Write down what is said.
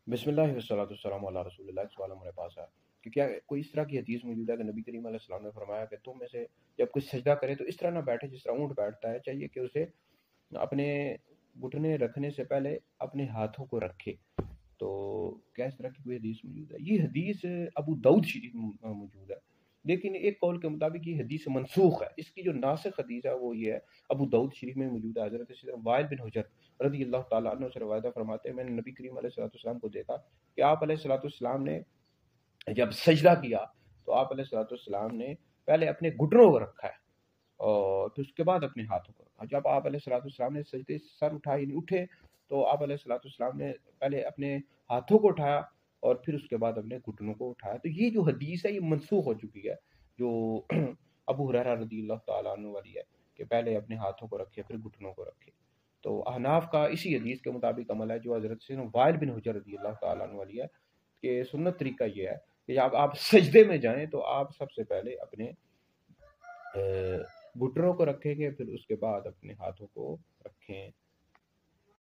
بسم اللہ والصلاۃ والسلام علی رسول اللہ۔ ایک سوال ہمارے پاس ہے کہ کیا کوئی اس طرح کی حدیث موجود ہے کہ نبی کریم علیہ السلام نے فرمایا کہ تم میں سے جب کوئی سجدہ کرے تو اس طرح نہ بیٹھے جس طرح اونٹ بیٹھتا ہے، چاہیے کہ اسے اپنے گھٹنے رکھنے سے پہلے اپنے ہاتھوں کو رکھے۔ تو کیا اس طرح کی کوئی حدیث موجود ہے؟ یہ حدیث ابو داؤد شریف میں موجود ہے، لیکن ایک قول کے مطابق یہ حدیث منسوخ ہے۔ اس کی جو ناسخ حدیث ہے وہ یہ ہے، ابو داؤد شریف میں موجود ہے۔ حضرت سیدنا وائل بن حجر رضی اللہ تعالیٰ عنہ سے روایت فرماتے ہیں، میں نے نبی کریم علیہ الصلوۃ والسلام کو دیکھا کہ آپ علیہ الصلوۃ والسلام نے جب سجدہ کیا تو آپ علیہ الصلوۃ والسلام نے پہلے اپنے گھٹنوں کو رکھا ہے اور پھر اس کے بعد اپنے ہاتھوں کو رکھا۔ جب آپ علیہ الصلوۃ والسلام نے سجدے سے سر اٹھا یعنی اٹھے تو آپ علیہ الصلوۃ والسلام نے پہلے اپنے ہاتھوں کو اٹھایا اور پھر اس کے بعد اپنے گھٹنوں کو اٹھایا۔ تو یہ جو حدیث ہے یہ منسوخ ہو چکی ہے، جو ابو ہریرہ رضی اللہ تعالیٰ عنہ والی ہے کہ پہلے اپنے ہاتھوں کو رکھے پھر گھٹنوں کو رکھے۔ تو احناف کا اسی حدیث کے مطابق عمل ہے جو حضرت سیدنا وائل بن حجر رضی اللہ تعالیٰ عنہ والی ہے کہ سنت طریقہ یہ ہے کہ جب آپ سجدے میں جائیں تو آپ سب سے پہلے اپنے گھٹنوں کو رکھیں گے، پھر اس کے بعد اپنے ہاتھوں کو رکھیں۔